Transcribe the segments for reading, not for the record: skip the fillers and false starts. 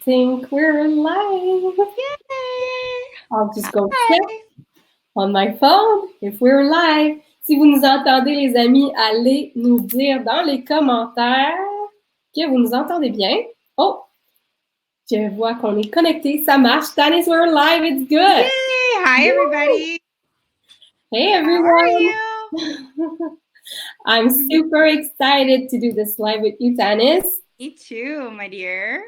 think we're live. Yay! I'll just go check on my phone if we're live. Si vous nous entendez, les amis, allez nous dire dans les commentaires que vous nous entendez bien. Oh, je vois qu'on est connecté. Ça marche. Tanis, we're live. It's good. Yay! Hi, everybody. Hey, everyone. How are you? I'm super excited to do this live with you, Tanis. Me too, my dear.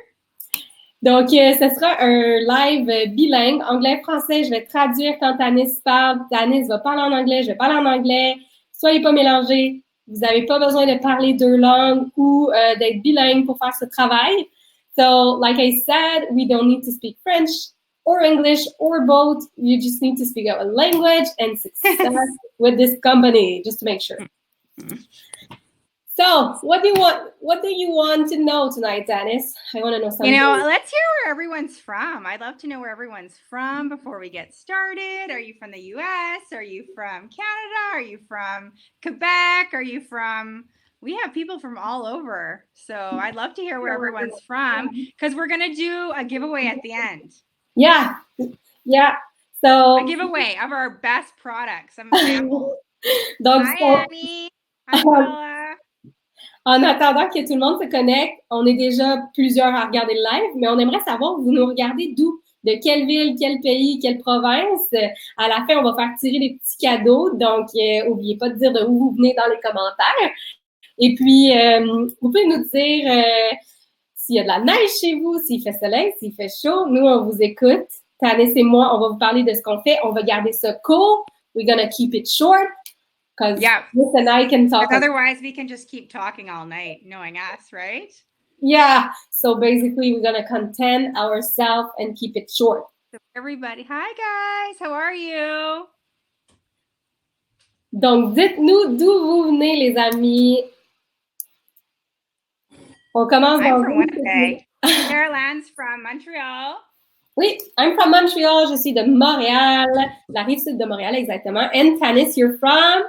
Donc, ce sera un live bilingue, anglais-français. Je vais traduire quand Tanis parle. Tanis va parler en anglais, je vais parler en anglais. Soyez pas mélangés. Vous n'avez pas besoin de parler deux langues ou d'être bilingue pour faire ce travail. So, like I said, we don't need to speak French or English or both. You just need to speak a language and success with this company, just to make sure. So, what do you want to know tonight, Tanis? I want to know something. Let's hear where everyone's from. I'd love to know where everyone's from before we get started. Are you from the US? Are you from Canada? Are you from Quebec? We have people from all over. So I'd love to hear where everyone's from because we're going to do a giveaway at the end. Yeah. So a giveaway of our best products. Some examples. Hi, Annie. Hi, Paula. En attendant que tout le monde se connecte, on est déjà plusieurs à regarder le live, mais on aimerait savoir, vous nous regardez d'où? De quelle ville, quel pays, quelle province? À la fin, on va faire tirer des petits cadeaux, donc n'oubliez pas de dire de où vous venez dans les commentaires. Et puis, vous pouvez nous dire s'il y a de la neige chez vous, s'il fait soleil, s'il fait chaud. Nous, on vous écoute. Tanis et moi, on va vous parler de ce qu'on fait. On va garder ça court. We're gonna keep it short. Yeah. Liz and I can talk. Otherwise, we can just keep talking all night, knowing us, right? Yeah. So basically, we're gonna content ourselves and keep it short. So everybody, hi guys, how are you? Donc, dites-nous d'où vous venez, les amis. On commence I'm from Winnipeg. Carolan's from Montreal. Oui, I'm from Montreal. Je suis de Montréal, la rive sud de Montréal, exactement. And Tanis, you're from?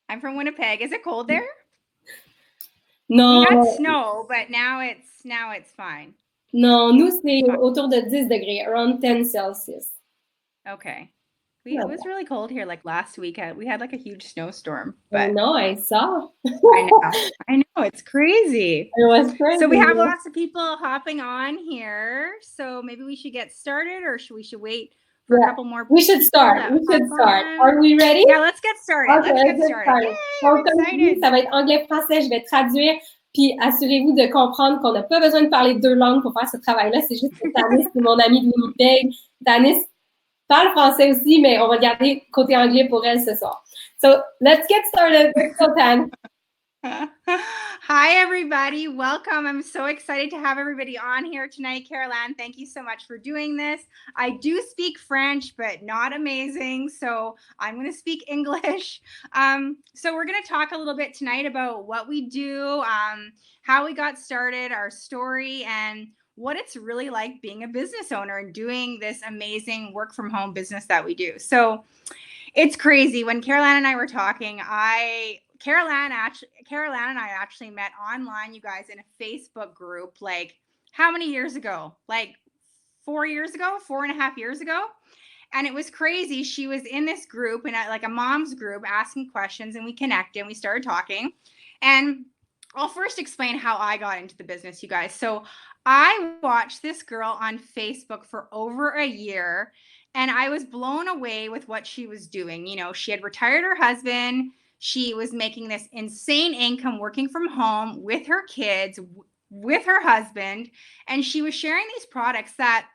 I'm from Winnipeg. Is it cold there? Non. We had snow, but now it's fine. Non, nous, c'est autour de 10 degrés, around 10 Celsius. Okay. It was really cold here like last week. We had like a huge snowstorm. But I know, I saw. I know, it's crazy. It was crazy. So we have lots of people hopping on here. So maybe we should get started or we should wait for a couple more people. We should start. Are we ready? Yeah, let's get started. Okay, let's get started. Donc, comme je dis, ça va être anglais-français. Je vais traduire. Puis assurez-vous de comprendre qu'on n'a pas besoin de parler deux langues pour faire ce travail-là. C'est juste que Tanis, c'est mon ami de Winnipeg. Tanis parle français aussi, mais on va garder côté anglais pour elle ce soir. So, let's get started. Tan. Hi, everybody. Welcome. I'm so excited to have everybody on here tonight. Caroline, thank you so much for doing this. I do speak French, but not amazing. So I'm going to speak English. So we're going to talk a little bit tonight about what we do, how we got started, our story, and what it's really like being a business owner and doing this amazing work from home business that we do. So it's crazy. When Caroline and I were talking, Caroline and I actually met online, you guys, in a Facebook group, like how many years ago? Like 4.5 years ago. And it was crazy. She was in this group and like a mom's group asking questions, and we connected and we started talking. And I'll first explain how I got into the business, you guys. So I watched this girl on Facebook for over a year, and I was blown away with what she was doing. You know, she had retired her husband. She was making this insane income working from home with her kids, with her husband. And she was sharing these products that,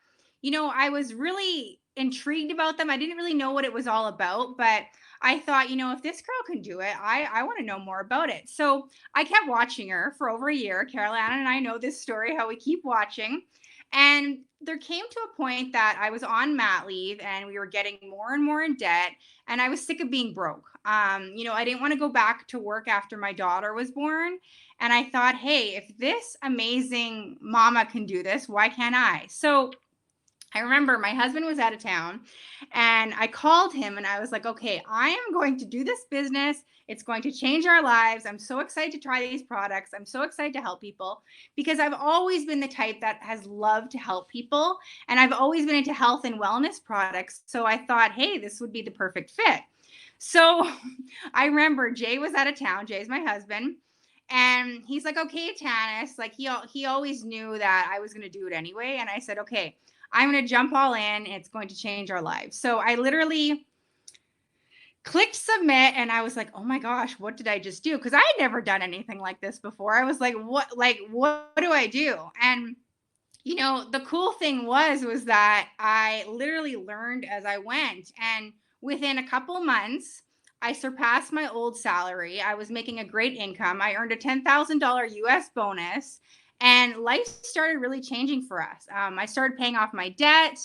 you know, I was really intrigued about them. I didn't really know what it was all about, but I thought, you know, if this girl can do it, I want to know more about it. So I kept watching her for over a year. Caroline and I know this story, how we keep watching. And there came to a point that I was on mat leave and we were getting more and more in debt. And I was sick of being broke. You know, I didn't want to go back to work after my daughter was born. And I thought, hey, if this amazing mama can do this, why can't I? So I remember my husband was out of town and I called him and I was like, okay, I am going to do this business. It's going to change our lives. I'm so excited to try these products. I'm so excited to help people because I've always been the type that has loved to help people. And I've always been into health and wellness products. So I thought, hey, this would be the perfect fit. So I remember Jay was out of town. Jay's my husband. And he's like, okay, Tanis, like he always knew that I was going to do it anyway. And I said, okay, I'm going to jump all in. It's going to change our lives. So I literally clicked submit and I was like, oh my gosh, what did I just do? Because I had never done anything like this before. I was like, what do I do? And you know, the cool thing was that I literally learned as I went. And within a couple months, I surpassed my old salary. I was making a great income. I earned a $10,000 US bonus. And life started really changing for us. I started paying off my debt.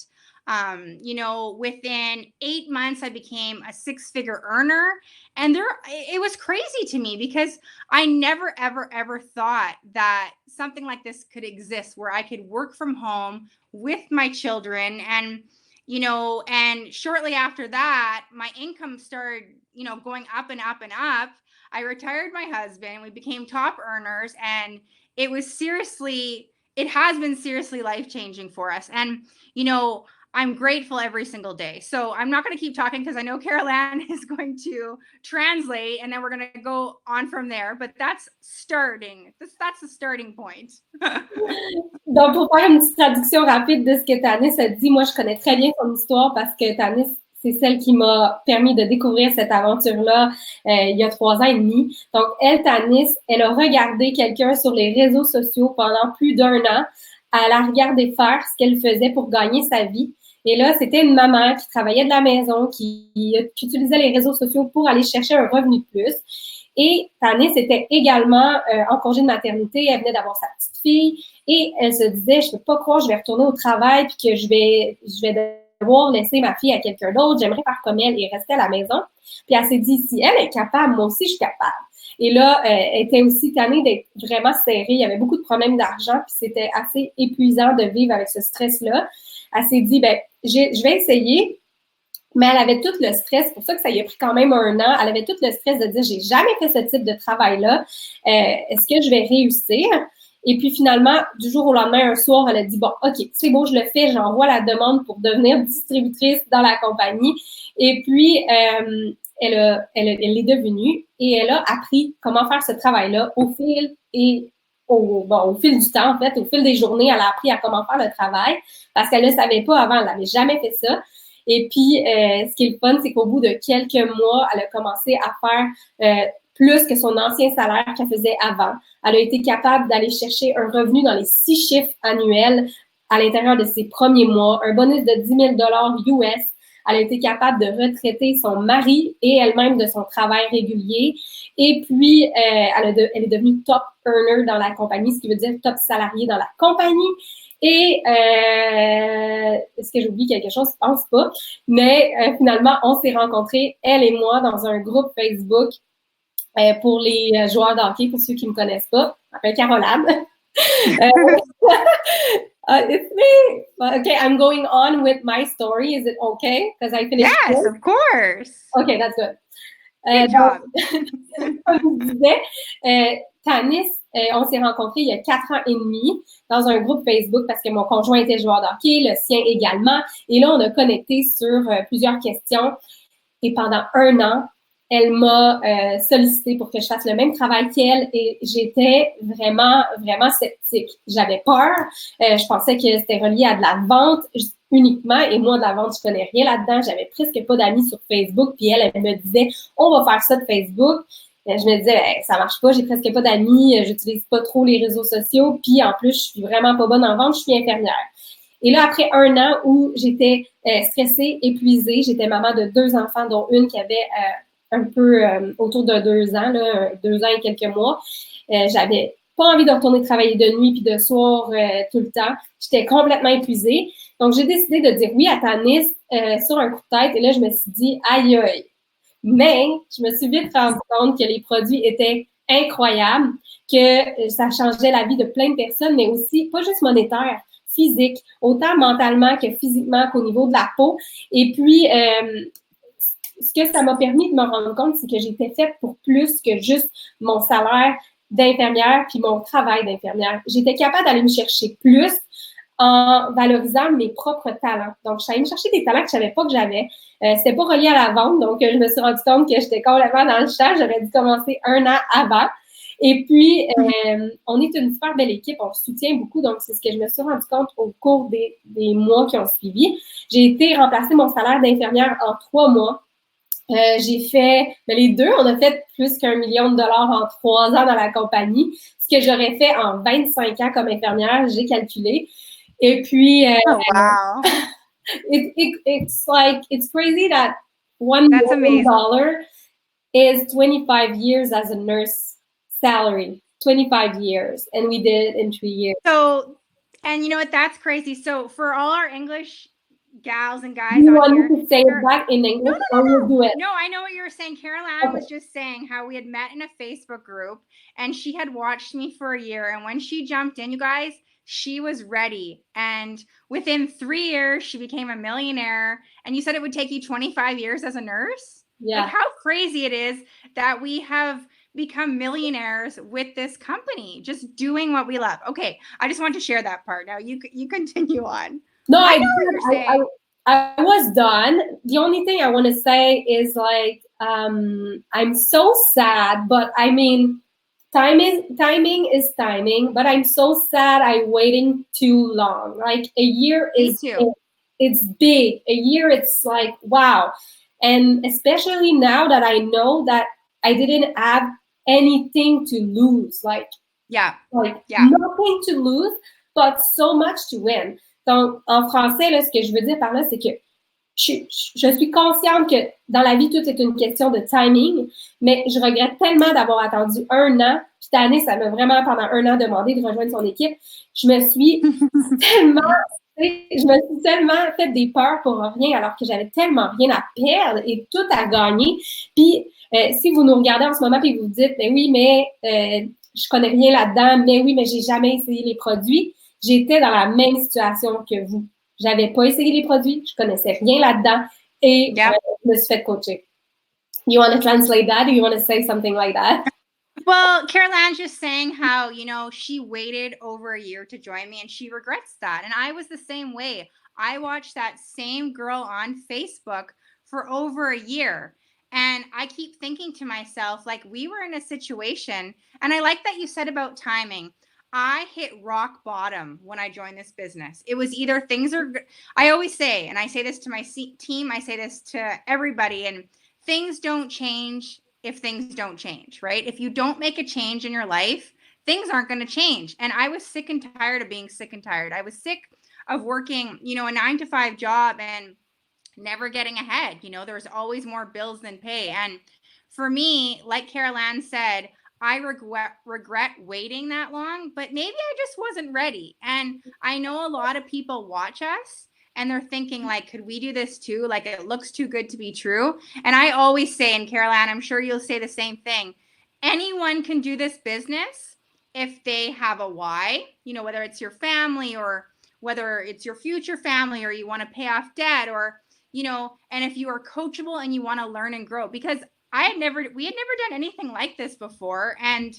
You know, within 8 months, I became a 6-figure earner. And it was crazy to me because I never, ever thought that something like this could exist where I could work from home with my children. And, you know, and shortly after that, my income started, you know, going up and up and up. I retired my husband. We became top earners. And it has been seriously life-changing for us. And, you know, I'm grateful every single day. So I'm not going to keep talking because I know Carol-Anne is going to translate and then we're going to go on from there. But that's starting. That's the starting point. Donc, pour faire une petite traduction rapide de ce que Tanis a dit, moi, je connais très bien son histoire parce que Tanis, c'est celle qui m'a permis de découvrir cette aventure-là il y a 3 ans et demi. Donc, elle, Tanis, elle a regardé quelqu'un sur les réseaux sociaux pendant plus d'1 an. Elle a regardé faire ce qu'elle faisait pour gagner sa vie. Et là, c'était une maman qui travaillait de la maison, qui utilisait les réseaux sociaux pour aller chercher un revenu de plus. Et Tanis était également en congé de maternité. Elle venait d'avoir sa petite fille et elle se disait, je peux pas croire que je vais retourner au travail puis que je vais devoir laisser ma fille à quelqu'un d'autre. J'aimerais faire comme elle et rester à la maison. Puis elle s'est dit, si elle est capable, moi aussi, je suis capable. Et là, elle était aussi tannée d'être vraiment serrée. Il y avait beaucoup de problèmes d'argent puis c'était assez épuisant de vivre avec ce stress-là. Elle s'est dit, ben, je vais essayer. Mais elle avait tout le stress, c'est pour ça que ça y a pris quand même 1 an. Elle avait tout le stress de dire, j'ai jamais fait ce type de travail-là. Est-ce que je vais réussir? Et puis finalement, du jour au lendemain, un soir, elle a dit, bon, OK, c'est beau, je le fais, j'envoie la demande pour devenir distributrice dans la compagnie. Et puis, elle est devenue et elle a appris comment faire ce travail-là au fil du temps, en fait, au fil des journées, elle a appris à comment faire le travail parce qu'elle ne savait pas avant, elle n'avait jamais fait ça. Et puis, ce qui est le fun, c'est qu'au bout de quelques mois, elle a commencé à faire plus que son ancien salaire qu'elle faisait avant. Elle a été capable d'aller chercher un revenu dans les 6 chiffres annuels à l'intérieur de ses premiers mois, un bonus de 10 000 US. Elle a été capable de retraiter son mari et elle-même de son travail régulier. Et puis, elle est devenue top earner dans la compagnie, ce qui veut dire top salarié dans la compagnie. Et est-ce que j'oublie quelque chose? Je pense pas. Mais finalement, on s'est rencontrés, elle et moi, dans un groupe Facebook pour les joueurs de hockey, pour ceux qui ne me connaissent pas. Je m'appelle Caroline. It's me. Okay, I'm going on with my story. Is it okay? Because I finished. Yes, of course. Okay, that's good. Good job. Comme je disais, Tanis, on s'est rencontrés il y a 4 ans et demi dans un groupe Facebook parce que mon conjoint était joueur de hockey, le sien également. Et là, on a connecté sur plusieurs questions. Et pendant 1 an, elle m'a sollicité pour que je fasse le même travail qu'elle et j'étais vraiment, vraiment sceptique. J'avais peur. Je pensais que c'était relié à de la vente uniquement et moi, de la vente, je connais rien là-dedans. J'avais presque pas d'amis sur Facebook. Puis elle me disait, on va faire ça de Facebook. Je me disais, ça marche pas, j'ai presque pas d'amis, j'utilise pas trop les réseaux sociaux. Puis en plus, je suis vraiment pas bonne en vente, je suis infirmière. Et là, après 1 an où j'étais stressée, épuisée, j'étais maman de 2 enfants, dont une qui avait un peu autour de 2 ans, là, 2 ans et quelques mois. J'avais pas envie de retourner travailler de nuit puis de soir tout le temps. J'étais complètement épuisée. Donc, j'ai décidé de dire oui à Tanis sur un coup de tête. Et là, je me suis dit, aïe, aïe. Mais je me suis vite rendu compte que les produits étaient incroyables, que ça changeait la vie de plein de personnes, mais aussi, pas juste monétaire, physique, autant mentalement que physiquement qu'au niveau de la peau. Et puis, ce que ça m'a permis de me rendre compte, c'est que j'étais faite pour plus que juste mon salaire d'infirmière puis mon travail d'infirmière. J'étais capable d'aller me chercher plus en valorisant mes propres talents. Donc, je suis allée me chercher des talents que je savais pas que j'avais. C'était pas relié à la vente, donc je me suis rendu compte que j'étais complètement dans le champ. J'aurais dû commencer 1 an avant. Et puis, on est une super belle équipe, on se soutient beaucoup, donc c'est ce que je me suis rendu compte au cours des mois qui ont suivi. J'ai été remplacer mon salaire d'infirmière en 3 mois. J'ai fait, les deux, on a fait plus qu'1 million de dollars en 3 ans dans la compagnie. Ce que j'aurais fait en 25 ans comme infirmière, j'ai calculé. Et puis, oh, wow. it's crazy that $1 million is 25 years as a nurse salary, 25 years. And we did it in 3 years. So, and you know what, that's crazy. So for all our English gals and guys you on want here, me to say it back in English or you'll do it? No, I know what you were saying. Carol Ann was just saying how we had met in a Facebook group and she had watched me for a year. And when she jumped in, you guys, she was ready. And within 3 years, she became a millionaire. And you said it would take you 25 years as a nurse? Yeah. Like how crazy it is that we have become millionaires with this company, just doing what we love. Okay, I just want to share that part. Now you continue on. No, I know what you're saying. I was done. The only thing I want to say is like, I'm so sad, but I mean, timing is timing, but I'm so sad I'm waiting too long. Like a year is, it's big. A year, it's like, wow. And especially now that I know that I didn't have anything to lose, like nothing to lose, but so much to win. Donc, en français, là, ce que je veux dire par là, c'est que je suis consciente que dans la vie, tout est une question de timing, mais je regrette tellement d'avoir attendu 1 an. Puis cette année, ça m'a vraiment, pendant 1 an, demandé de rejoindre son équipe. Je me suis tellement fait des peurs pour rien, alors que j'avais tellement rien à perdre et tout à gagner. Puis, si vous nous regardez en ce moment et vous vous dites, ben oui, mais je connais rien là-dedans, mais oui, mais j'ai jamais essayé les produits. J'étais dans la même situation que vous. J'avais pas essayé les produits, je connaissais rien là-dedans et je me suis fait coacher. You want to translate that? Or you want to say something like that? Well, Carol Ann's just saying how, you know, she waited over a year to join me and she regrets that. And I was the same way. I watched that same girl on Facebook for over a year. And I keep thinking to myself, like, we were in a situation, and I like that you said about timing. I hit rock bottom when I joined this business. It was either things are, I always say, and I say this to my team, I say this to everybody, and things don't change if things don't change, right? If you don't make a change in your life, things aren't going to change. And I was sick and tired of being sick and tired. I was sick of working, you know, a 9-to-5 job and never getting ahead. You know, there was always more bills than pay. And for me, like Carol Ann said, I regret waiting that long, but maybe I just wasn't ready. And I know a lot of people watch us and they're thinking like, could we do this too? Like it looks too good to be true. And I always say, and Carol Ann, I'm sure you'll say the same thing. Anyone can do this business if they have a why, you know, whether it's your family or whether it's your future family or you want to pay off debt or, you know, and if you are coachable and you want to learn and grow, because we had never done anything like this before. And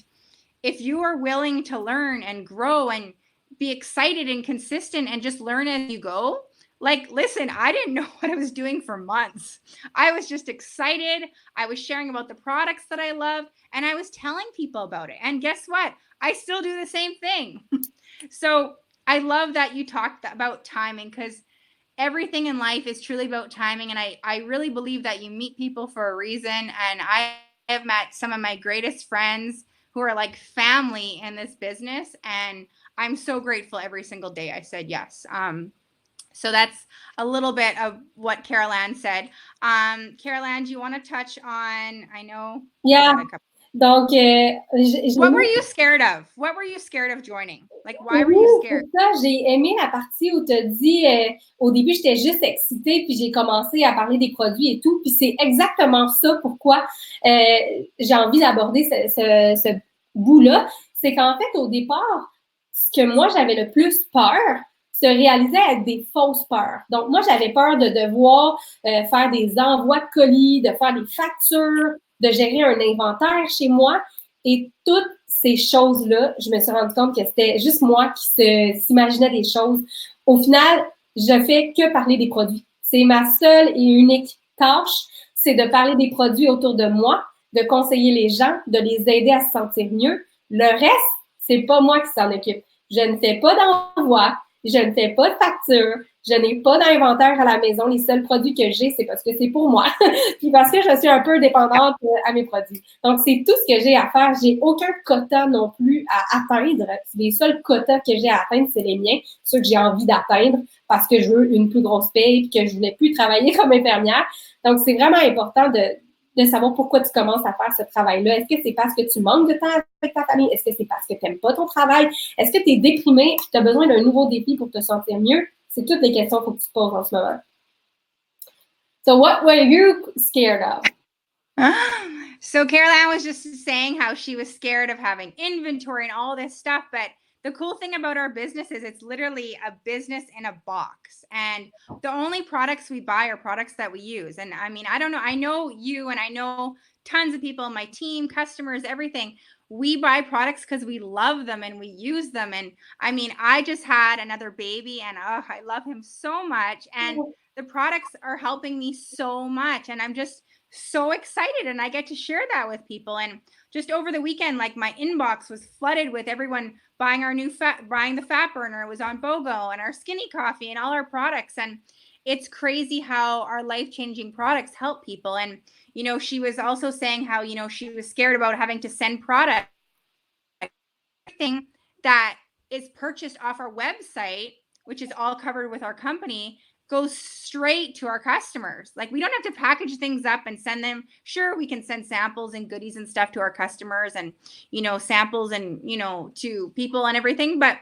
if you are willing to learn and grow and be excited and consistent and just learn as you go, like, listen, I didn't know what I was doing for months. I was just excited. I was sharing about the products that I love and I was telling people about it. And guess what? I still do the same thing. So I love that you talked about timing because everything in life is truly about timing. And I really believe that you meet people for a reason. And I have met some of my greatest friends who are like family in this business. And I'm so grateful every single day I said yes. So that's a little bit of what Carol Ann said. Carol Ann, do you want to touch on, I know. Yeah. Donc, what were you scared of? What were you scared of joining? Like, why were you scared? Ça, j'ai aimé la partie où tu as dit, au début, j'étais juste excitée, puis j'ai commencé à parler des produits et tout. Puis c'est exactement ça pourquoi j'ai envie d'aborder ce bout-là. C'est qu'en fait, au départ, ce que moi, j'avais le plus peur, se réalisaient être des fausses peurs. Donc, moi, j'avais peur de devoir faire des envois de colis, de faire des factures, de gérer un inventaire chez moi. Et toutes ces choses-là, je me suis rendu compte que c'était juste moi qui s'imaginais des choses. Au final, je fais que parler des produits. C'est ma seule et unique tâche, c'est de parler des produits autour de moi, de conseiller les gens, de les aider à se sentir mieux. Le reste, c'est pas moi qui s'en occupe. Je ne fais pas d'envoi, je ne fais pas de facture, je n'ai pas d'inventaire à la maison. Les seuls produits que j'ai, c'est parce que c'est pour moi. Puis parce que je suis un peu dépendante à mes produits. Donc, c'est tout ce que j'ai à faire. J'ai aucun quota non plus à atteindre. Les seuls quotas que j'ai à atteindre, c'est les miens, ceux que j'ai envie d'atteindre parce que je veux une plus grosse paye et que je voulais plus travailler comme infirmière. Donc, c'est vraiment important de savoir pourquoi tu commences à faire ce travail-là. Est-ce que c'est parce que tu manques de temps avec ta famille? Est-ce que c'est parce que tu n'aimes pas ton travail? Est-ce que tu es déprimé et tu as besoin d'un nouveau défi pour te sentir mieux? C'est toutes les questions qu'il faut que tu te poses en ce moment. So what were you scared of? So Caroline was just saying how she was scared of having inventory and all this stuff, but the cool thing about our business is it's literally a business in a box. And the only products we buy are products that we use. And I mean, I don't know, I know you and I know tons of people on my team, customers, everything. We buy products because we love them and we use them. And I mean, I just had another baby and I love him so much. And the products are helping me so much. And I'm just so excited and I get to share that with people. And just over the weekend, like my inbox was flooded with everyone buying buying the fat burner. It was on BOGO and our skinny coffee and all our products. And it's crazy how our life-changing products help people. And, you know, she was also saying how, you know, she was scared about having to send product. Everything that is purchased off our website, which is all covered with our company, goes straight to our customers. Like we don't have to package things up and send them. Sure, we can send samples and goodies and stuff to our customers and, you know, samples and, you know, to people and everything. But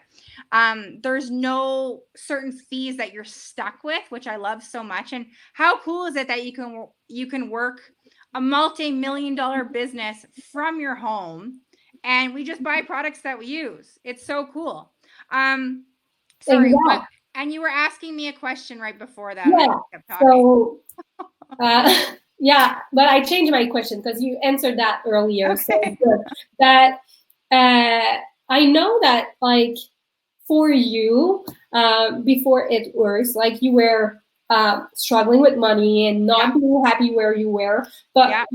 there's no certain fees that you're stuck with, which I love so much. And how cool is it that you can work a multi-million-dollar business from your home and we just buy products that we use. It's so cool. Sorry, what? And you were asking me a question right before that. Yeah. So, yeah, but I changed my question because you answered that earlier. Okay. So good. That I know that like for you, before It Works, like you were struggling with money and not being happy where you were. But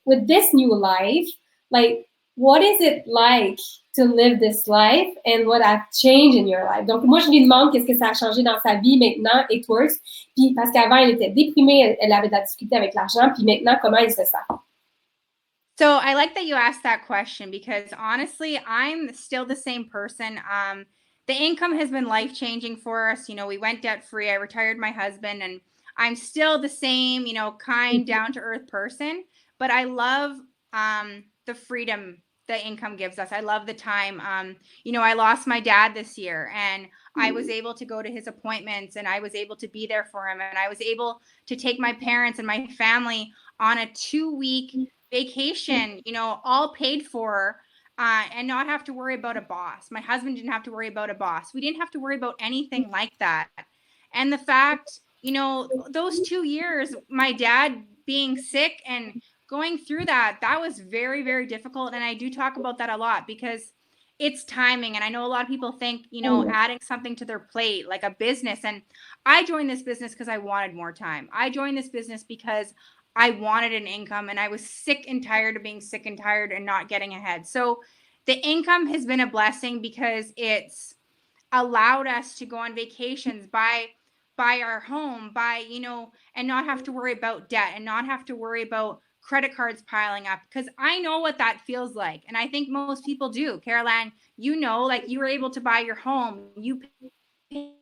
with this new life, like what is it like to live this life and what has changed in your life? Donc, moi, je lui demande qu'est-ce que ça a changé dans sa vie maintenant, It Works. Puis, parce qu'avant, elle était déprimée, elle avait de la difficulté avec l'argent. Puis maintenant, comment elle se sent? So I like that you asked that question because honestly, I'm still the same person. The income has been life-changing for us. You know, we went debt-free. I retired my husband and I'm still the same, you know, kind, down-to-earth person. But I love the freedom the income gives us. I love the time. You know, I lost my dad this year and I was able to go to his appointments and I was able to be there for him. And I was able to take my parents and my family on a 2-week vacation, you know, all paid for and not have to worry about a boss. My husband didn't have to worry about a boss. We didn't have to worry about anything like that. And the fact, you know, those 2 years, my dad being sick and going through that was very, very difficult. And I do talk about that a lot because it's timing. And I know a lot of people think, you know, adding something to their plate, like a business. And I joined this business because I wanted more time. I joined this business because I wanted an income and I was sick and tired of being sick and tired and not getting ahead. So the income has been a blessing because it's allowed us to go on vacations, buy our home, you know, and not have to worry about debt and not have to worry about credit cards piling up because I know what that feels like. And I think most people do. Caroline, you know, like you were able to buy your home. You pay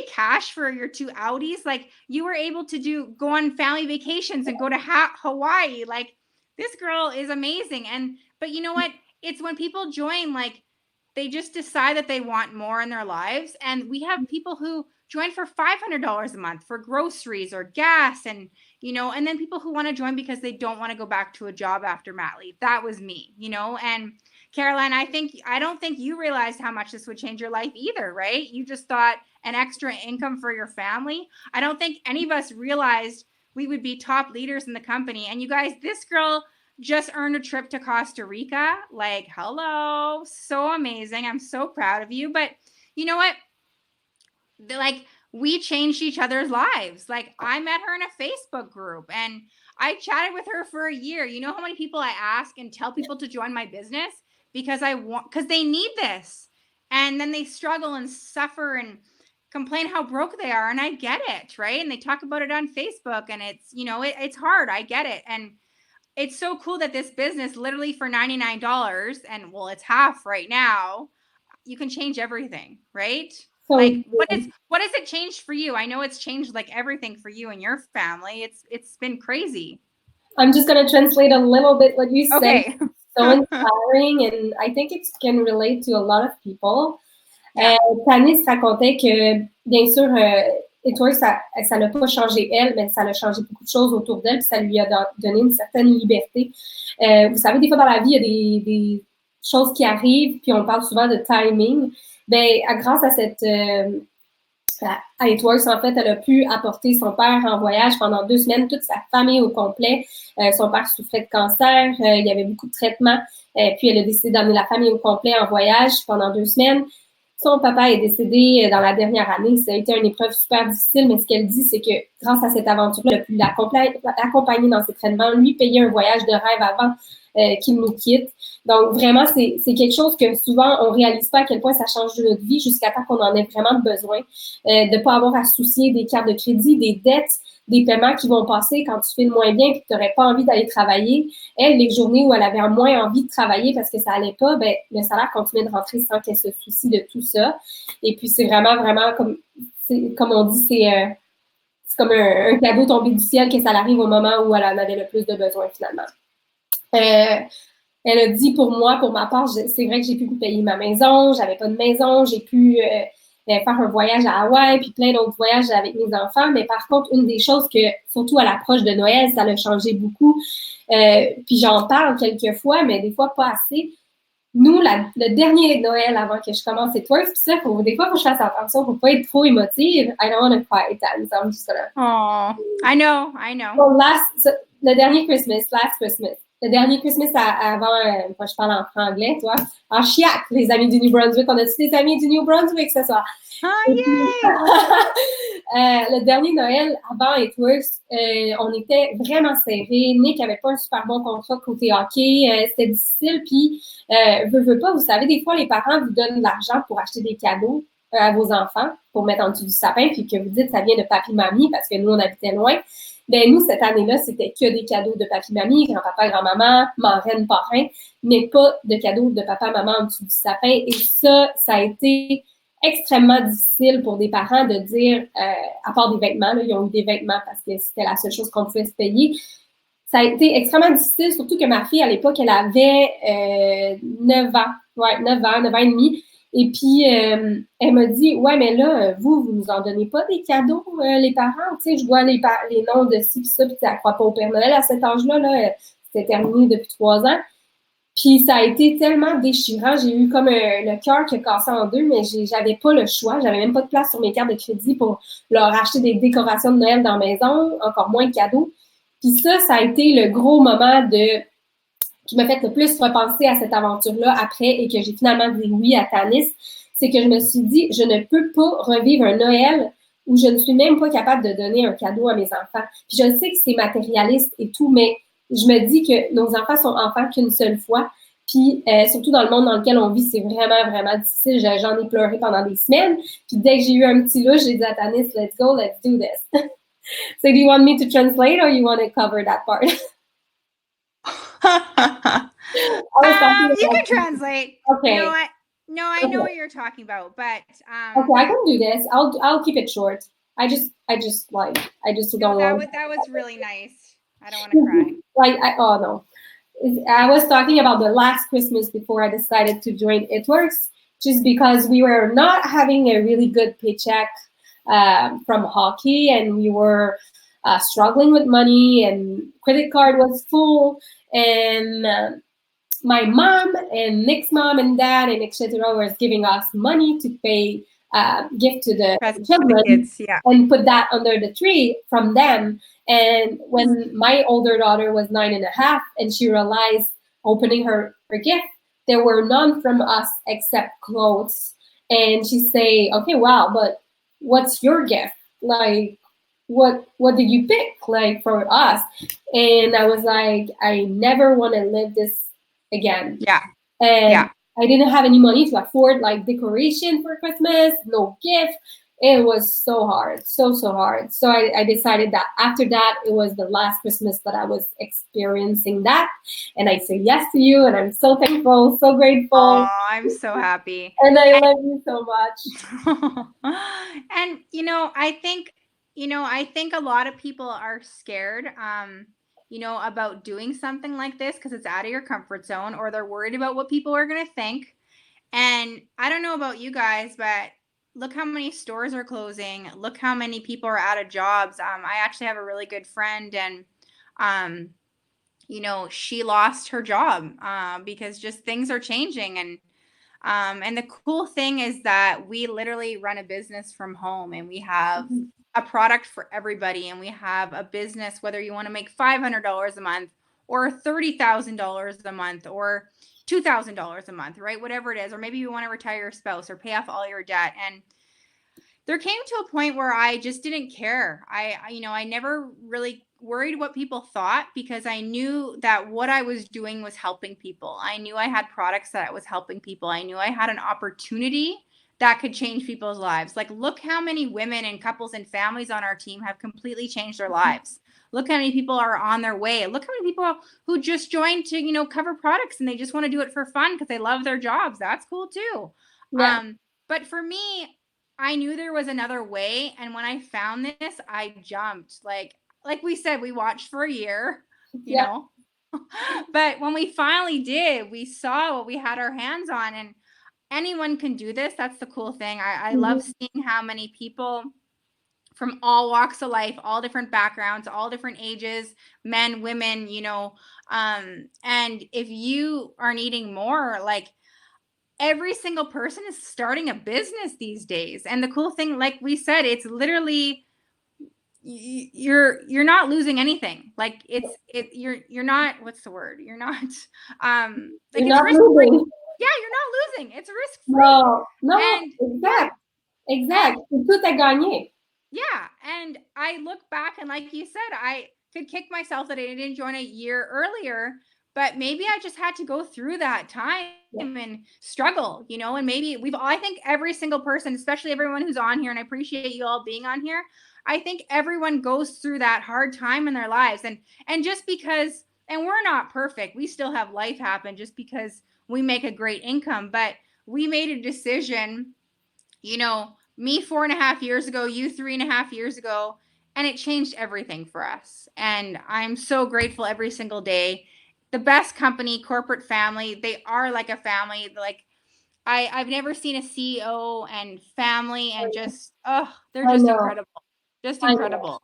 cash for your 2 Audis. Like you were able to go on family vacations and go to Hawaii. Like this girl is amazing. But you know what? It's when people join, like they just decide that they want more in their lives. And we have people who join for $500 a month for groceries or gas and, you know, and then people who want to join because they don't want to go back to a job after mat leave. That was me, you know, and Caroline, I don't think you realized how much this would change your life either, right? You just thought and extra income for your family. I don't think any of us realized we would be top leaders in the company. And you guys, this girl just earned a trip to Costa Rica. Like, hello, so amazing. I'm so proud of you. But you know what? Like, we changed each other's lives. Like, I met her in a Facebook group and I chatted with her for a year. You know how many people I ask and tell people to join my business because they need this. And then they struggle and suffer and complain how broke they are. And I get it, right? And they talk about it on Facebook and it's, it's hard. I get it. And it's so cool that this business literally for $99 and well, it's half right now, you can change everything, right? So, like what has it changed for you? I know it's changed like everything for you and your family. It's been crazy. I'm just going to translate a little bit what you said. Okay. So inspiring and I think it can relate to a lot of people. Yeah. Tanis racontait que bien sûr Etworks, ça l'a pas changé elle, mais ça l'a changé beaucoup de choses autour d'elle, puis ça lui a donné une certaine liberté. Vous savez, des fois dans la vie, il y a des choses qui arrivent, puis on parle souvent de timing. Ben, grâce à cette à Etworks, en fait, elle a pu apporter son père en voyage pendant 2 semaines, toute sa famille au complet. Son père souffrait de cancer, il y avait beaucoup de traitements, puis elle a décidé d'emmener la famille au complet en voyage pendant 2 semaines. Son papa est décédé dans la dernière année. Ça a été une épreuve super difficile, mais ce qu'elle dit, c'est que grâce à cette aventure-là, elle a pu l'accompagner dans ses traitements, lui payer un voyage de rêve avant qu'il nous quitte. Donc, vraiment, c'est quelque chose que souvent, on réalise pas à quel point ça change de notre vie jusqu'à temps qu'on en ait vraiment besoin. De pas avoir à soucier des cartes de crédit, des dettes, des paiements qui vont passer quand tu fais le moins bien et que tu n'aurais pas envie d'aller travailler. Elle, les journées où elle avait moins envie de travailler parce que ça allait pas, ben, le salaire continuait de rentrer sans qu'elle se soucie de tout ça. Et puis, c'est vraiment, comme on dit, c'est comme un cadeau tombé du ciel que ça arrive au moment où elle en avait le plus de besoin, finalement. Elle a dit pour moi, pour ma part, c'est vrai que j'ai pu payer ma maison, j'avais pas de maison, j'ai pu faire un voyage à Hawaï, puis plein d'autres voyages avec mes enfants. Mais par contre, une des choses que, surtout à l'approche de Noël, ça l'a changé beaucoup. Puis j'en parle quelques fois, mais des fois pas assez. Nous, le dernier Noël avant que je commence Etworks, puis ça, des fois, faut que je fasse attention pour pas être trop émotive. I don't want to cry, so I'm just gonna... Oh, I know. Well, le dernier last Christmas. Le dernier Christmas avant, je parle en franglais, toi, en chiac, les amis du New Brunswick. On a tous des amis du New Brunswick ce soir. Oh, yay! Le dernier Noël avant Etworks, on était vraiment serrés. Nick avait pas un super bon contrat côté hockey. C'était difficile. Puis, veux pas, vous savez, des fois, les parents vous donnent de l'argent pour acheter des cadeaux à vos enfants, pour mettre en dessous du sapin, puis que vous dites ça vient de papi-mamie parce que nous, on habitait loin. Ben nous, cette année-là, c'était que des cadeaux de papi-mamie, grand-papa, grand-maman, marraine, parrain, mais pas de cadeaux de papa-maman en dessous du sapin. Et ça a été extrêmement difficile pour des parents de dire, à part des vêtements, là, ils ont eu des vêtements parce que c'était la seule chose qu'on pouvait se payer. Ça a été extrêmement difficile, surtout que ma fille, à l'époque, elle avait 9 ans. Ouais, 9 ans et demi. Et puis, elle m'a dit, ouais, mais là, vous nous en donnez pas des cadeaux, les parents, tu sais, je vois les noms de ci pis ça, puis elle croit pas au Père Noël à cet âge-là, là, c'était terminé depuis 3 ans. Puis ça a été tellement déchirant, j'ai eu comme le cœur qui a cassé en deux, mais j'avais pas le choix, j'avais même pas de place sur mes cartes de crédit pour leur acheter des décorations de Noël dans la maison, encore moins de cadeaux. Puis ça a été le gros moment qui m'a fait le plus repenser à cette aventure-là après et que j'ai finalement dit oui à Tanis, c'est que je me suis dit, je ne peux pas revivre un Noël où je ne suis même pas capable de donner un cadeau à mes enfants. Puis je sais que c'est matérialiste et tout, mais je me dis que nos enfants sont enfants qu'une seule fois. Puis surtout dans le monde dans lequel on vit, c'est vraiment, vraiment difficile. J'en ai pleuré pendant des semaines. Puis dès que j'ai eu un petit louche, j'ai dit à Tanis, let's go, let's do this. So do you want me to translate or you want to cover that part? You can translate. Okay. No, I know what you're talking about, but okay, I can do this. I'll keep it short. I just don't know. That was really nice. I don't want to cry. Oh no. I was talking about the last Christmas before I decided to join Etworks, just because we were not having a really good paycheck from hockey, and we were struggling with money, and credit card was full, and my mom and Nick's mom and dad and etc. was giving us money to pay gift to the Presents children, for the kids, yeah. and put that under the tree from them. And when my older daughter was 9.5 and she realized opening her gift, there were none from us except clothes. And she say, okay, wow, but what's your gift? Like, what did you pick, like, for us? And I was like, I never want to live this again. Yeah. And yeah. I didn't have any money to afford like decoration for Christmas, no gift. It was so hard, so hard. So I decided that after that, it was the last Christmas that I was experiencing that. And I say yes to you, and I'm so thankful, so grateful. Oh, I'm so happy. And I love you so much. And, I think a lot of people are scared, about doing something like this because it's out of your comfort zone, or they're worried about what people are going to think. And I don't know about you guys, but look how many stores are closing. Look how many people are out of jobs. I actually have a really good friend, and she lost her job because just things are changing. And the cool thing is that we literally run a business from home, and we have a product for everybody, and we have a business, whether you want to make $500 a month or $30,000 a month or $2,000 a month, right? Whatever it is, or maybe you want to retire your spouse or pay off all your debt. And there came to a point where I just didn't care. I never really worried what people thought, because I knew that what I was doing was helping people. I knew I had products that I was helping people. I knew I had an opportunity that could change people's lives. Like, look how many women and couples and families on our team have completely changed their lives. Look how many people are on their way. Look how many people who just joined to, cover products, and they just want to do it for fun because they love their jobs. That's cool too. Yeah. But for me, I knew there was another way. And when I found this, I jumped. Like we said, we watched for a year, you know, but when we finally did, we saw what we had our hands on, and anyone can do this. That's the cool thing. I love seeing how many people from all walks of life, all different backgrounds, all different ages, men, women, and if you are needing more, like, every single person is starting a business these days. And the cool thing, like we said, it's literally, you're not losing anything. Like, you're not, what's the word? You're not, like, you're not losing. Yeah, you're not losing. It's risk free. No, and, exact. Tout est gagné. Yeah. And I look back, and like you said, I could kick myself that I didn't join a year earlier, but maybe I just had to go through that time and struggle, and maybe I think every single person, especially everyone who's on here, and I appreciate you all being on here, I think everyone goes through that hard time in their lives. And just because, and we're not perfect, we still have life happen just because we make a great income, but we made a decision, me 4.5 years ago, you 3.5 years ago, and it changed everything for us. And I'm so grateful every single day. The best company, corporate family, they are like a family. Like, I've never seen a CEO and family, and just, they're just incredible. Just incredible.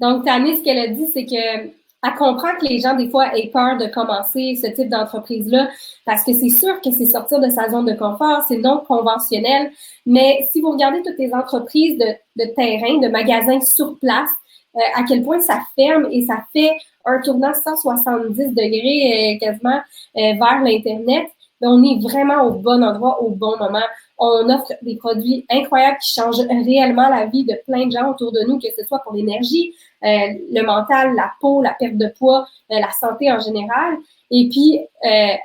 Donc, Tani, ce qu'elle a dit, c'est que elle comprend que les gens, des fois, aient peur de commencer ce type d'entreprise-là, parce que c'est sûr que c'est sortir de sa zone de confort, c'est non conventionnel. Mais si vous regardez toutes les entreprises de terrain, de magasins sur place, à quel point ça ferme et ça fait un tournant 170 degrés quasiment vers l'Internet, mais on est vraiment au bon endroit, au bon moment. On offre des produits incroyables qui changent réellement la vie de plein de gens autour de nous, que ce soit pour l'énergie, le mental, la peau, la perte de poids, la santé en général. Et puis,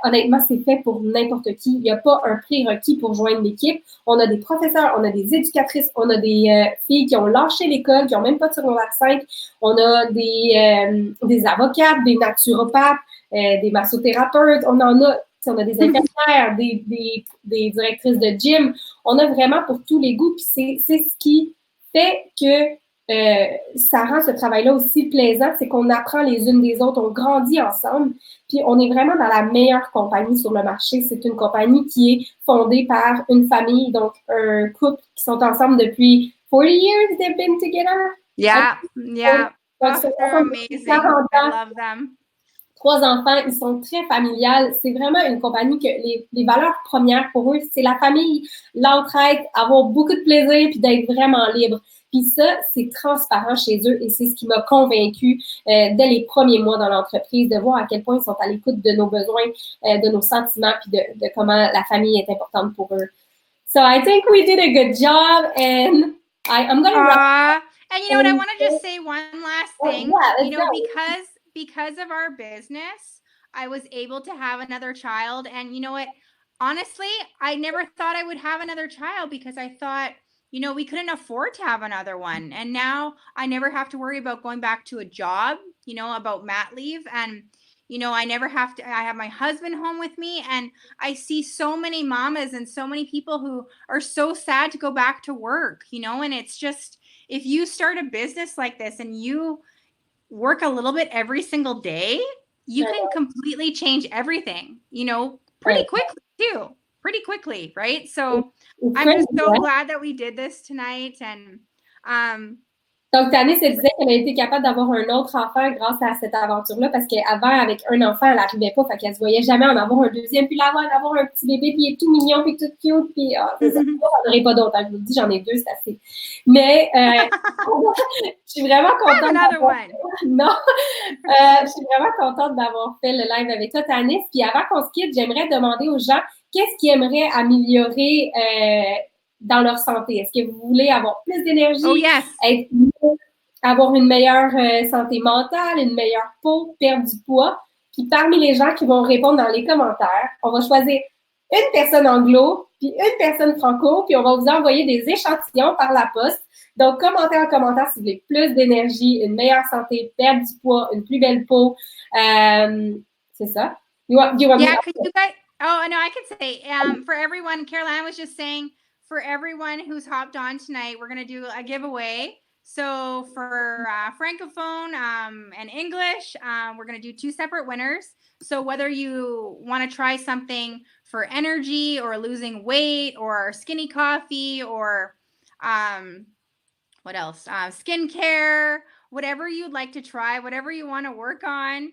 honnêtement, c'est fait pour n'importe qui. Il n'y a pas un prérequis pour joindre l'équipe. On a des professeurs, on a des éducatrices, on a des filles qui ont lâché l'école, qui n'ont même pas de secondaire 5. On a des avocats, des naturopathes, des massothérapeutes. On a des infirmières, des directrices de gym. On a vraiment pour tous les goûts. Puis c'est ce qui fait que ça rend ce travail-là aussi plaisant, c'est qu'on apprend les unes des autres, on grandit ensemble, puis on est vraiment dans la meilleure compagnie sur le marché. C'est une compagnie qui est fondée par une famille, donc un couple qui sont ensemble depuis 40 years they've been together. Yeah. Donc, they're amazing. I love them. 3 enfants, ils sont très familiales. C'est vraiment une compagnie que les valeurs premières pour eux, c'est la famille, l'entraide, avoir beaucoup de plaisir puis d'être vraiment libre. Puis ça, c'est transparent chez eux et c'est ce qui m'a convaincue dès les premiers mois dans l'entreprise, de voir à quel point ils sont à l'écoute de nos besoins, de nos sentiments puis de comment la famille est importante pour eux. So I think we did a good job and I'm going to... And you know what, I want to just say one last thing. Yeah, you know, because of our business, I was able to have another child. And you know what, honestly, I never thought I would have another child because I thought, you know, we couldn't afford to have another one. And now I never have to worry about going back to a job, you know, about mat leave. And, you know, I never have to, I have my husband home with me. And I see so many mamas and so many people who are so sad to go back to work, you know, and it's just, if you start a business like this and you work a little bit every single day, you can completely change everything, you know, pretty quickly too. Pretty quickly, right? So I'm just so glad that we did this tonight. And donc, Tanis, elle disait qu'elle a été capable d'avoir un autre enfant grâce à cette aventure-là, parce qu'avant, avec un enfant, elle n'arrivait pas, fait qu'elle se voyait jamais en avoir un deuxième, puis d'avoir un petit bébé, puis il est tout mignon, puis tout cute, puis c'est ça. Moi, j'en aurais pas d'autres, hein, je vous dis, j'en ai 2, c'est assez. Mais je suis vraiment contente je suis vraiment contente d'avoir fait le live avec toi, Tanis. Puis avant qu'on se quitte, j'aimerais demander aux gens qu'est-ce qu'ils aimeraient améliorer dans leur santé. Est-ce que vous voulez avoir plus d'énergie, être mieux, avoir une meilleure santé mentale, une meilleure peau, perdre du poids? Puis parmi les gens qui vont répondre dans les commentaires, on va choisir une personne anglo, puis une personne franco, puis on va vous envoyer des échantillons par la poste. Donc, commentez en commentaire si vous voulez plus d'énergie, une meilleure santé, perdre du poids, une plus belle peau. C'est ça. Could you guys? Oh, no, I could say for everyone, Caroline was just saying, for everyone who's hopped on tonight, we're going to do a giveaway. So for Francophone and English, we're going to do 2 separate winners. So whether you want to try something for energy or losing weight or skinny coffee or what else? Skincare, whatever you'd like to try, whatever you want to work on,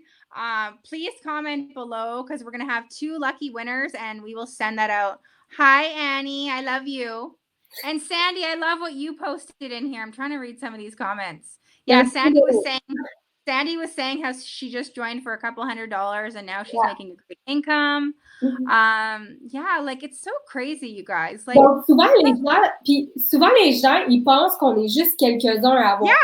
please comment below because we're going to have 2 lucky winners and we will send that out. Hi, Annie. I love you. And Sandy, I love what you posted in here. I'm trying to read some of these comments. Yeah, Sandy was saying how she just joined for a couple $100 and now she's making a great income. Yeah, like it's so crazy, you guys. Like, donc, souvent les gens, ils pensent qu'on est juste quelques-uns à avoir.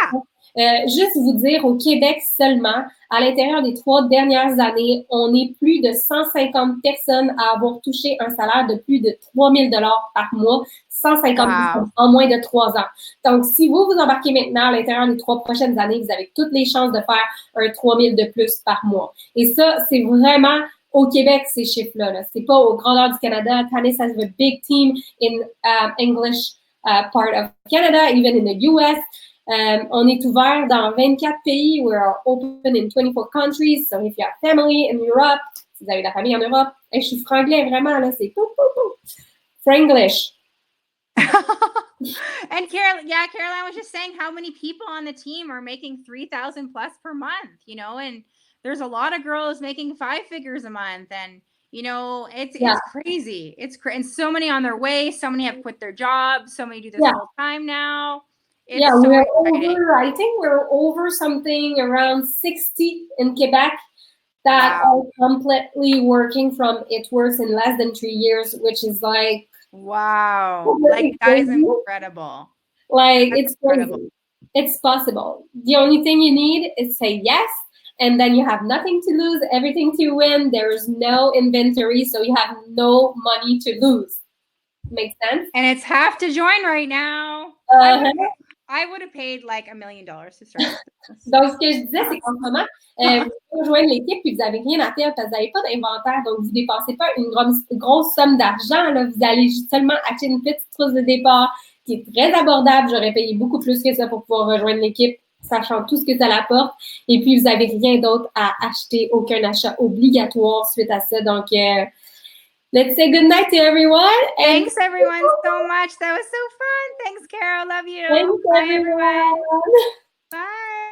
Juste vous dire, au Québec seulement, à l'intérieur des 3 dernières années, on est plus de 150 personnes à avoir touché un salaire de plus de 3 000 $ par mois, 150 en moins de 3 ans. Donc, si vous vous embarquez maintenant à l'intérieur des 3 prochaines années, vous avez toutes les chances de faire un 3 000 de plus par mois. Et ça, c'est vraiment au Québec, ces chiffres-là. Là. C'est pas au grandeur du Canada. Tanis has a big team in English part of Canada, even in the US. On est ouvert dans 24 pays. We are open in 24 countries. So if you have family in Europe, si vous avez de la famille en Europe, je suis franglais vraiment, là, c'est Franglish. And Caroline was just saying how many people on the team are making 3,000 plus per month, you know, and there's a lot of girls making 5 figures a month. And, you know, it's crazy. And so many on their way. So many have quit their jobs. So many do this full time now. It's we're over, I think we're over something around 60 in Quebec that are completely working from It Works in less than 3 years, which is like, wow, like that is incredible. Like it's incredible. It's possible. The only thing you need is say yes, and then you have nothing to lose, everything to win. There is no inventory, so you have no money to lose. Makes sense? And it's half to join right now. I would have paid like $1 million to start. Donc, ce que je disais, c'est qu'en ce moment, vous pouvez rejoindre l'équipe puis vous n'avez rien à faire parce que vous n'avez pas d'inventaire. Donc, vous ne dépensez pas une grosse somme d'argent. Là. Vous allez seulement acheter une petite trousse de départ qui est très abordable. J'aurais payé beaucoup plus que ça pour pouvoir rejoindre l'équipe, sachant tout ce que ça apporte. Et puis, vous n'avez rien d'autre à acheter, aucun achat obligatoire suite à ça. Donc, let's say good night to everyone. Thanks, everyone, so much. That was so fun. Thanks, Carol. Love you. Thanks, everyone. Bye.